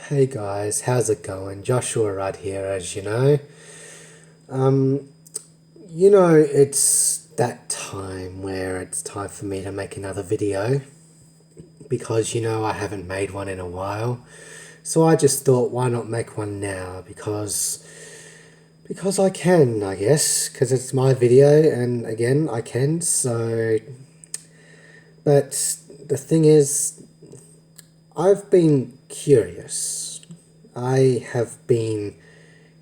Hey guys, how's it going? Joshua right here, as you know. Um, it's that time where it's time for me to make another video because I haven't made one in a while. So I just thought, why not make one now? Because I can, I guess, because it's my video, and again, I can. But the thing is, I've been curious. I have been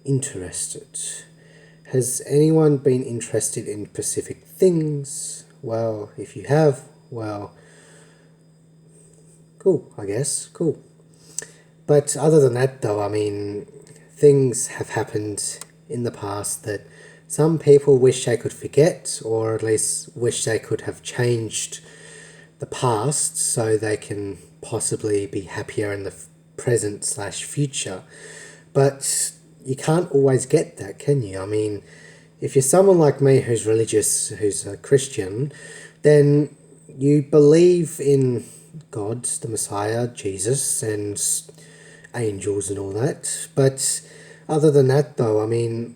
interested. Has anyone been interested in specific things? Well, if you have, well, cool, I guess, cool. But other than that, though, things have happened in the past that some people wish they could forget, or at least wish they could have changed the past so they can possibly be happier in the present/future. But you can't always get that, can you? If you're someone like me who's religious, who's a Christian, then you believe in God, the Messiah, Jesus, and angels and all that. But other than that, though,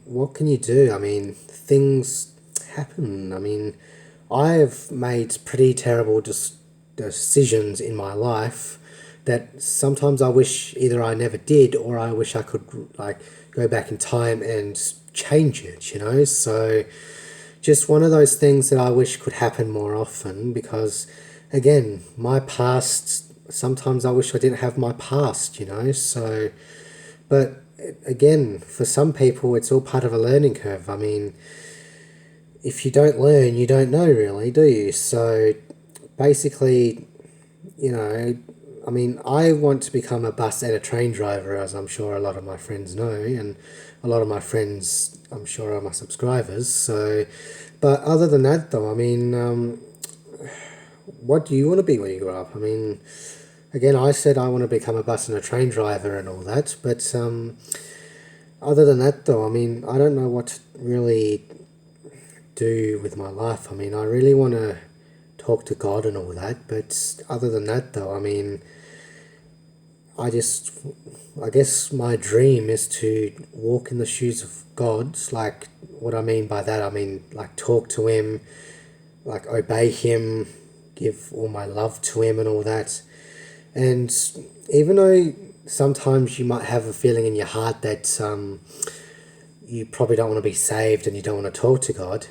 what can you do? Things happen. I have made pretty terrible decisions in my life that sometimes I wish either I never did or I wish I could go back in time and change it. So just one of those things that I wish could happen more often because again, my past, sometimes I wish I didn't have my past. But again, for some people it's all part of a learning curve. If you don't learn, you don't know really, do you? So basically, you know, I want to become a bus and a train driver, as I'm sure a lot of my friends know, and a lot of my friends, I'm sure, are my subscribers. So, but other than that, though, what do you want to be when you grow up? Again, I said I want to become a bus and a train driver and all that, but other than that, though, I don't know what to really do with my life. I really want to talk to God and all that, but other than that, though, I guess my dream is to walk in the shoes of God. Like, what I mean by that, like talk to Him, like obey Him, give all my love to Him and all that. And even though sometimes you might have a feeling in your heart that you probably don't want to be saved and you don't want to talk to God,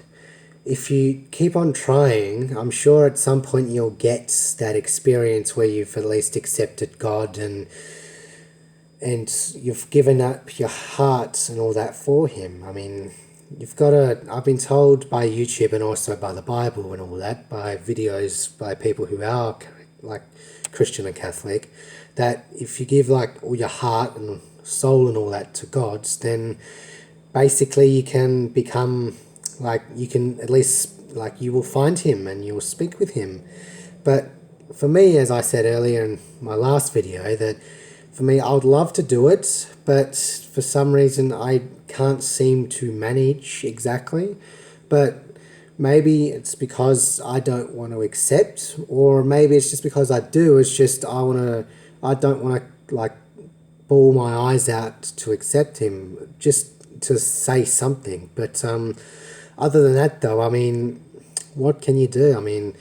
if you keep on trying, I'm sure at some point you'll get that experience where you've at least accepted God and you've given up your heart and all that for Him. I've been told by YouTube and also by the Bible and all that, by videos by people who are like Christian and Catholic, that if you give like all your heart and soul and all that to God, then basically you can become you can at least you will find Him and you will speak with Him. But for me, as I said earlier in my last video, that for me I would love to do it, but for some reason I can't seem to manage exactly. But maybe it's because I don't want to accept, or maybe it's just because I do. It's just I don't want to bawl my eyes out to accept Him, just to say something. But other than that, though, what can you do?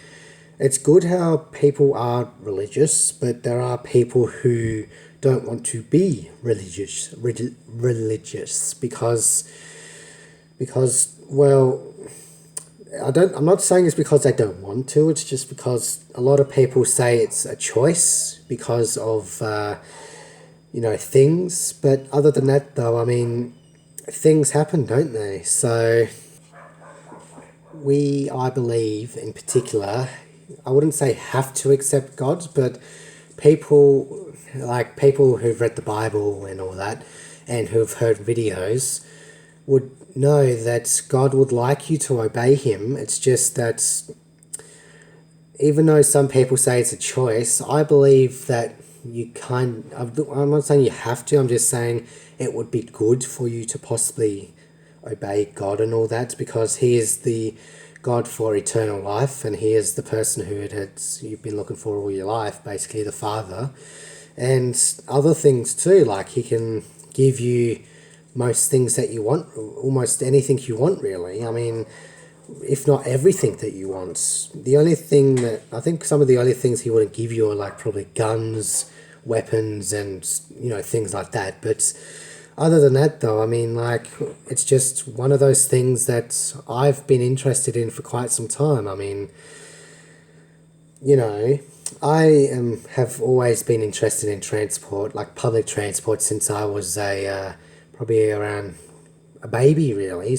It's good how people are religious, but there are people who don't want to be religious because well, I'm not saying it's because they don't want to. It's just because a lot of people say it's a choice because of things. But other than that, though, things happen, don't they? So I believe in particular, I wouldn't say have to accept God, but people who've read the Bible and all that, and who've heard videos, would know that God would like you to obey Him. It's just that even though some people say it's a choice, I believe that I'm not saying you have to, I'm just saying it would be good for you to possibly obey God and all that, because He is the God for eternal life, and He is the person who you've been looking for all your life, basically the Father. and other things too. Like he can give you most things that you want, almost anything you want, really. I mean, if not everything that you want. The only thing that I think some of the only things he wouldn't give you are like probably guns, weapons, and things like that. But other than that, though, I mean, like it's just one of those things that I've been interested in for quite some time. I mean, you know, have always been interested in transport, like public transport, since I was probably around a baby, really,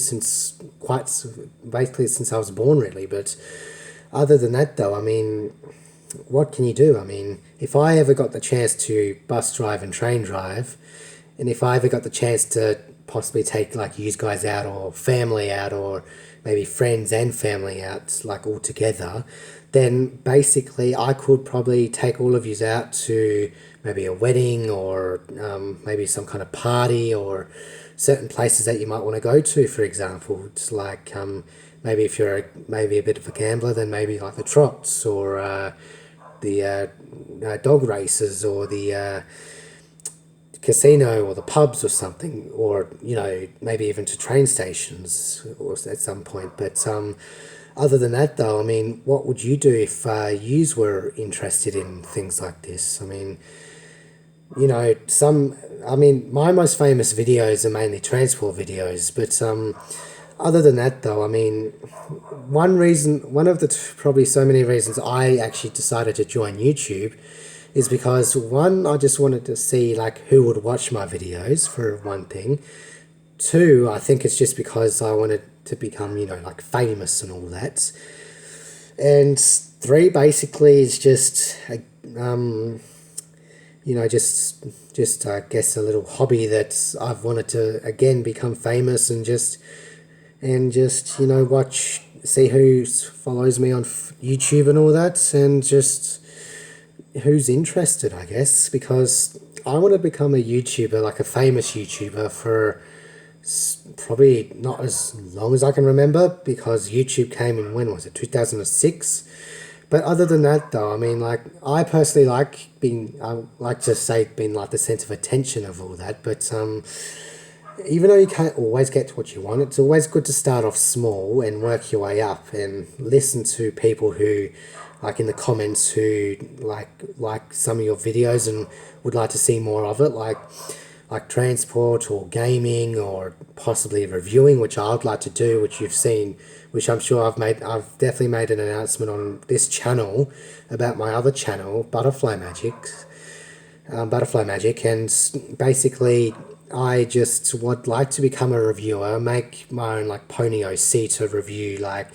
basically since I was born, really. But other than that, though, I mean, what can you do? I mean, if I ever got the chance to bus drive and train drive, and if I ever got the chance to possibly take like you guys out or family out or maybe friends and family out like all together, then basically I could probably take all of you out to maybe a wedding or maybe some kind of party or certain places that you might want to go to, for example. It's like maybe if you're maybe a bit of a gambler, then maybe like the trots or the dog races or the casino or the pubs or something, or maybe even to train stations or at some point. But other than that, though, I mean, what would you do if yous were interested in things like this? I mean, my most famous videos are mainly transport videos, but other than that, though, I mean, one of the probably so many reasons I actually decided to join YouTube is because one, I just wanted to see like who would watch my videos, for one thing. Two, I think it's just because I wanted to become, like famous and all that. And three, basically, is just just I guess a little hobby that I've wanted to again become famous and just see who follows me on YouTube and all that, and just who's interested, I guess, because I want to become a YouTuber, like a famous YouTuber, for probably not as long as I can remember, because YouTube came in, when was it, 2006? But other than that, though, I mean, like, I personally I like to say being like the sense of attention of all that, but even though you can't always get to what you want, it's always good to start off small and work your way up and listen to people who, like in the comments, who like some of your videos and would like to see more of it, like transport or gaming or possibly reviewing, which I would like to do, which you've seen, which I'm sure I've definitely made an announcement on this channel about my other channel, Butterfly Magic, and basically I just would like to become a reviewer, make my own like Pony OC to review like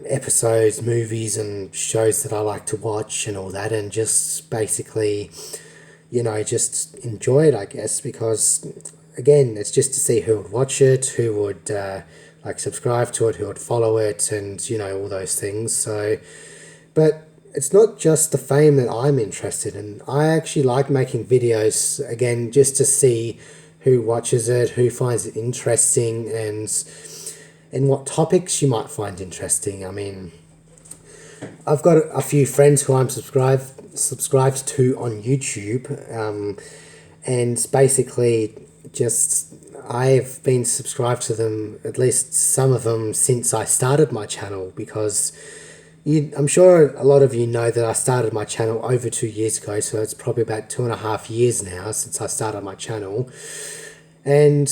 episodes, movies and shows that I like to watch and all that, and just basically, just enjoy it, I guess, because again, it's just to see who would watch it, who would like subscribe to it, who would follow it, and all those things. So, but it's not just the fame that I'm interested in. I actually like making videos, again, just to see who watches it, who finds it interesting, and what topics you might find interesting. I mean, I've got a few friends who I'm subscribed to on YouTube, and basically just I've been subscribed to them, at least some of them, since I started my channel, because I'm sure a lot of you know that I started my channel over 2 years ago, so it's probably about 2.5 years now since I started my channel. And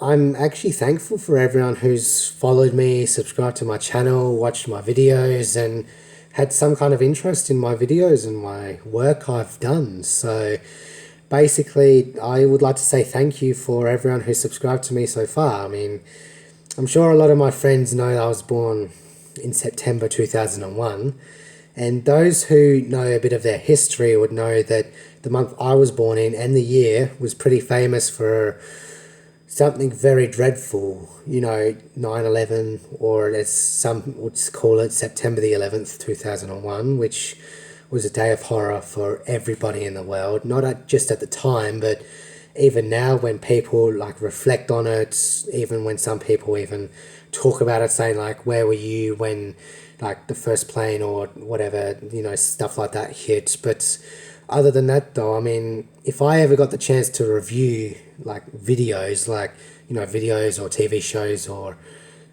I'm actually thankful for everyone who's followed me, subscribed to my channel, watched my videos, and had some kind of interest in my videos and my work I've done. So basically, I would like to say thank you for everyone who's subscribed to me so far. I mean, I'm sure a lot of my friends know that I was born in September 2001, and those who know a bit of their history would know that the month I was born in and the year was pretty famous for something very dreadful, 9/11, or as some would call it, September the 11th, 2001, which was a day of horror for everybody in the world, not just at the time, but even now when people like reflect on it, even when some people even talk about it, saying like, where were you when like the first plane or whatever, stuff like that hit. But other than that, though, I mean, if I ever got the chance to review like videos, like, videos or TV shows or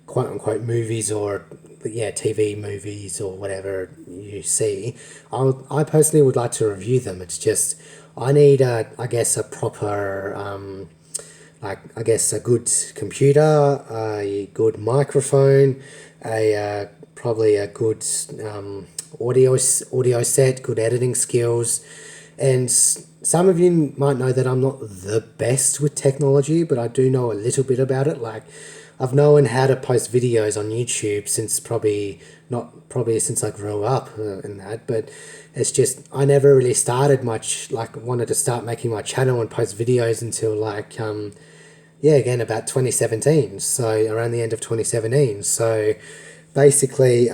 quote unquote movies or, yeah, TV movies or whatever you see, I personally would like to review them. It's just I need I guess a proper like, I guess, a good computer, a good microphone, a probably a good audio set, good editing skills, and some of you might know that I'm not the best with technology, but I do know a little bit about it. Like, I've known how to post videos on YouTube since not probably since I grew up and that, but it's just I never really started much, like wanted to start making my channel and post videos until like yeah, again about 2017, so around the end of 2017. So basically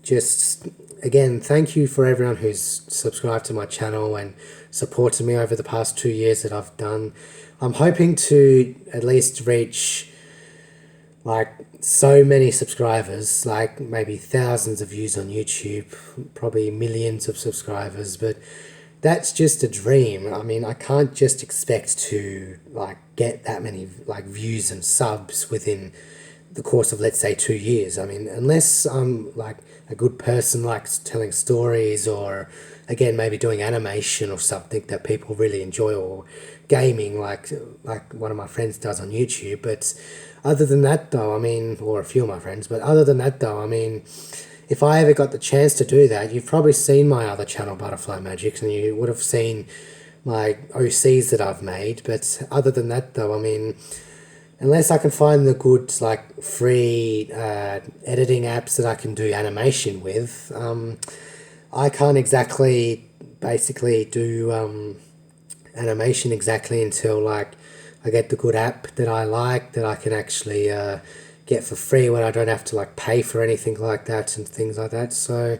just again, thank you for everyone who's subscribed to my channel and supported me over the past 2 years that I've done. I'm hoping to at least reach like so many subscribers, like maybe thousands of views on YouTube, probably millions of subscribers, but that's just a dream. I mean, I can't just expect to like get that many like views and subs within the course of, let's say, 2 years. I mean, unless I'm like a good person, like telling stories, or again maybe doing animation or something that people really enjoy, or gaming like one of my friends does on YouTube. But other than that, though, I mean, or a few of my friends, but other than that, though, I mean, if I ever got the chance to do that, you've probably seen my other channel, Butterfly Magics, and you would have seen my OCs that I've made. But other than that, though, I mean, unless I can find the good, like, free editing apps that I can do animation with, I can't exactly basically do animation exactly until, like, I get the good app that I like, that I can actually get for free when I don't have to, like, pay for anything like that and things like that. So,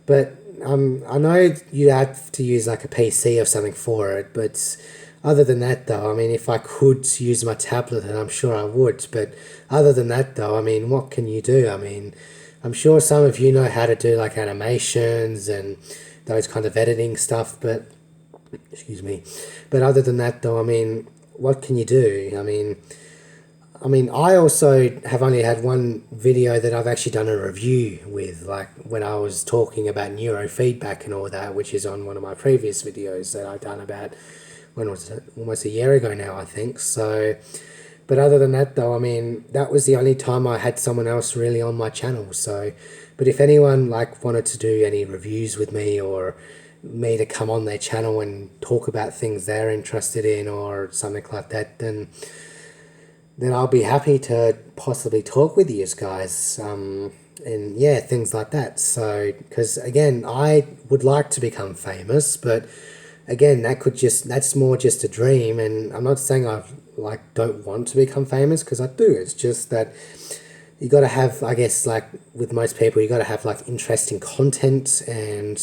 but I know you have to use, like, a PC or something for it, but other than that, though, I mean, if I could use my tablet, then I'm sure I would. But other than that, though, I mean, what can you do? I mean, I'm sure some of you know how to do, like, animations and those kind of editing stuff, but, excuse me. But other than that, though, I mean, what can you do? I mean, I also have only had one video that I've actually done a review with, like when I was talking about neurofeedback and all that, which is on one of my previous videos that I've done about, when was it? Almost a year ago now, I think. So, but other than that, though, I mean, that was the only time I had someone else really on my channel. So, but if anyone like wanted to do any reviews with me, or me to come on their channel and talk about things they're interested in or something like that, then I'll be happy to possibly talk with you guys, and yeah, things like that. So, because again, I would like to become famous, but again, that's more just a dream, and I'm not saying I like don't want to become famous, because I do. It's just that you got to have, I guess, like with most people, you got to have like interesting content and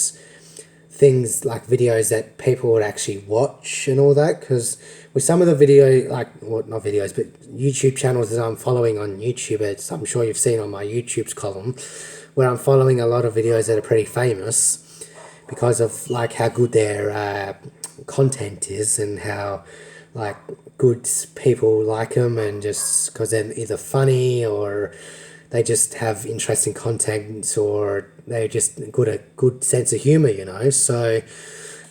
things like videos that people would actually watch and all that. Because with some of the video, like, well, not videos, but YouTube channels that I'm following on YouTube, I'm sure you've seen on my YouTube's column, where I'm following a lot of videos that are pretty famous because of like how good their content is, and how like good people like them, and just because they're either funny, or they just have interesting content, or they're just a good sense of humor. So,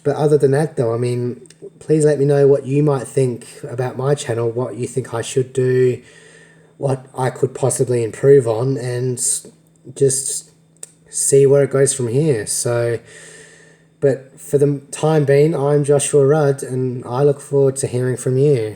but other than that, though, I mean, please let me know what you might think about my channel, what you think I should do, what I could possibly improve on, and just see where it goes from here. So, but for the time being, I'm Joshua Rudd, and I look forward to hearing from you.